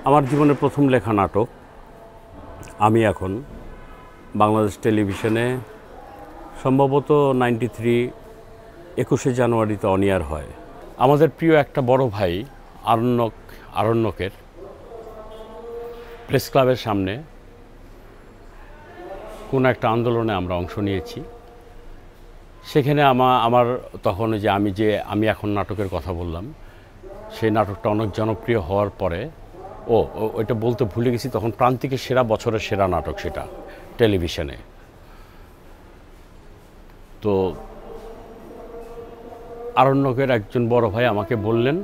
আমার জীবনের প্রথম লেখা নাটক আমি এখন বাংলাদেশ টেলিভিশনে সম্ভবত 21শে জানুয়ারিতে অন এয়ার হয়। আমাদের প্রিয় একটা বড় ভাই আরণ্যকের প্রেস ক্লাবের সামনে কোনো একটা আন্দোলনে আমরা অংশ নিয়েছি। সেখানে আমার তখন আমি এখন নাটকের কথা বললাম, সেই নাটকটা অনেক জনপ্রিয় হওয়ার পরে ওইটা বলতে ভুলে গেছি, তখন প্রান্তিকের সেরা বছরের সেরা নাটক সেটা টেলিভিশনে। তো আরণ্যকের একজন বড় ভাই আমাকে বললেন,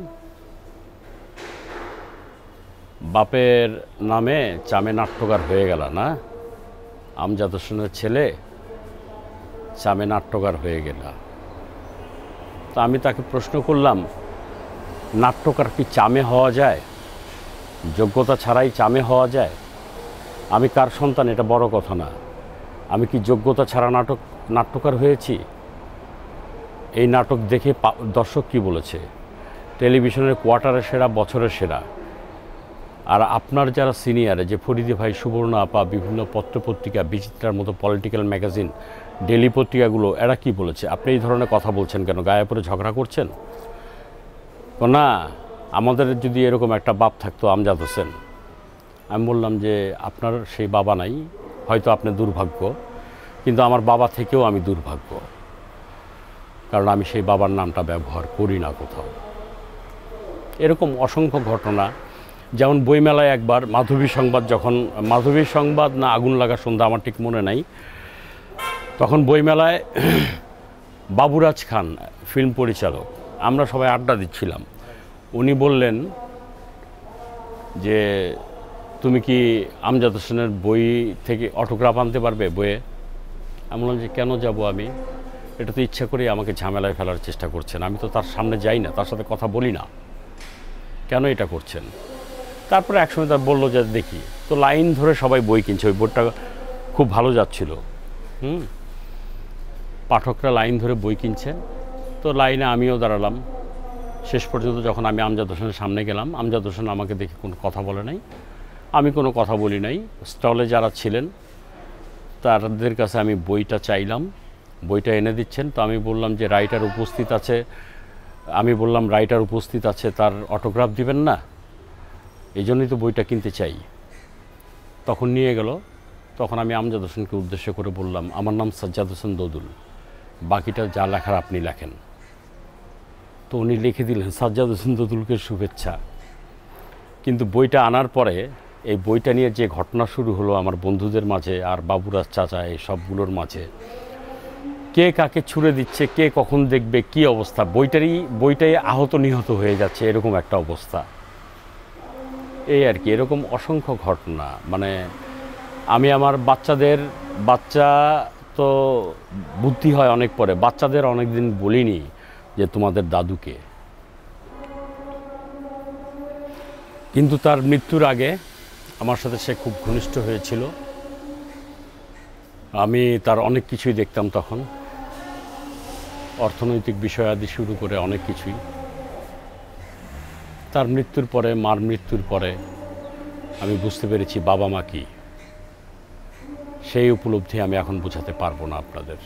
বাপের নামে চামে নাট্যকার হয়ে গেল না, আমজাদ হোসেনের ছেলে চামে নাট্যকার হয়ে গেল। তা আমি তাকে প্রশ্ন করলাম, নাট্যকার কি চামে হওয়া যায়? যোগ্যতা ছাড়াই চামে হওয়া যায়? আমি কার সন্তান এটা বড় কথা না, আমি কি যোগ্যতা ছাড়া নাট্যকার হয়েছি? এই নাটক দেখে দর্শক কি বলেছে, টেলিভিশনের কোয়ার্টারের সেরা, বছরের সেরা। আর আপনার যারা সিনিয়রে, যে ফরিদি ভাই, সুবর্ণ আপা, বিভিন্ন পত্রপত্রিকা, বিচিত্রার মতো পলিটিক্যাল ম্যাগাজিন, ডেলি পত্রিকাগুলো, এরা কি বলেছে? আপনি এই ধরনের কথা বলছেন কেন? গায়ে পড়ে ঝগড়া করছেন? না, আমাদের যদি এরকম একটা বাপ থাকতো আমজাদ হোসেন। আমি বললাম যে আপনার সেই বাবা নাই, হয়তো আপনার দুর্ভাগ্য, কিন্তু আমার বাবা থেকেও আমি দুর্ভাগ্য, কারণ আমি সেই বাবার নামটা ব্যবহার করি না কোথাও। এরকম অসংখ্য ঘটনা। যেমন বইমেলায় একবার মাধবী সংবাদ না আগুন লাগা সন্ধ্যা, আমার ঠিক মনে নাই, তখন বইমেলায় বাবুরাজ খান ফিল্ম পরিচালক, আমরা সবাই আড্ডা দিচ্ছিলাম। উনি বললেন যে তুমি কি আমজাদ হোসেনের বই থেকে অটোগ্রাফ আনতে পারবে বইয়ে? আমি বললাম যে কেন যাব আমি, এটা তো ইচ্ছা করে আমাকে ঝামেলায় ফেলার চেষ্টা করছেন, আমি তো তার সামনে যাই না, তার সাথে কথা বলি না, কেন এটা করছেন? তারপরে একসময় তার বললো যে দেখি, তো লাইন ধরে সবাই বই কিনছে, ওই বইটা খুব ভালো যাচ্ছিল, পাঠকরা লাইন ধরে বই কিনছে, তো লাইনে আমিও দাঁড়ালাম। শেষ পর্যন্ত যখন আমি আমজাদ হোসেনের সামনে গেলাম, আমজাদ হোসেন আমাকে দেখে কোনো কথা বলে নাই, আমি কোনো কথা বলি নাই। স্টলে যারা ছিলেন তাদের কাছে আমি বইটা চাইলাম, বইটা এনে দিচ্ছেন, তো আমি বললাম যে রাইটার উপস্থিত আছে, তার অটোগ্রাফ দিবেন না? এই জন্যই তো বইটা কিনতে চাই। তখন নিয়ে গেল। তখন আমি আমজাদ হোসেনকে উদ্দেশ্য করে বললাম, আমার নাম সাজ্জাদ হোসেন দোদুল, বাকিটা যা লেখার আপনি লেখেন। তো উনি লিখে দিলেন, সাজ্জাদ হোসেন দোদুলকে শুভেচ্ছা। কিন্তু বইটা আনার পরে এই বইটা নিয়ে যে ঘটনা শুরু হলো আমার বন্ধুদের মাঝে আর বাবুরাজ চাচা এই সবগুলোর মাঝে, কে কাকে ছুঁড়ে দিচ্ছে, কে কখন দেখবে, কি অবস্থা, বইটাই আহত নিহত হয়ে যাচ্ছে, এরকম একটা অবস্থা। এই আর কি, এরকম অসংখ্য ঘটনা। মানে আমি আমার বাচ্চা তো বুদ্ধি হয় অনেক পরে, বাচ্চাদের অনেক দিন বলিনি যে তোমাদের দাদুকে। কিন্তু তার মৃত্যুর আগে আমার সাথে সে খুব ঘনিষ্ঠ হয়েছিল, আমি তার অনেক কিছুই দেখতাম তখন, অর্থনৈতিক বিষয়াদি শুরু করে অনেক কিছুই। তার মৃত্যুর পরে, মার মৃত্যুর পরে আমি বুঝতে পেরেছি বাবা মা কি। সেই উপলব্ধি আমি এখন বোঝাতে পারবো না আপনাদের।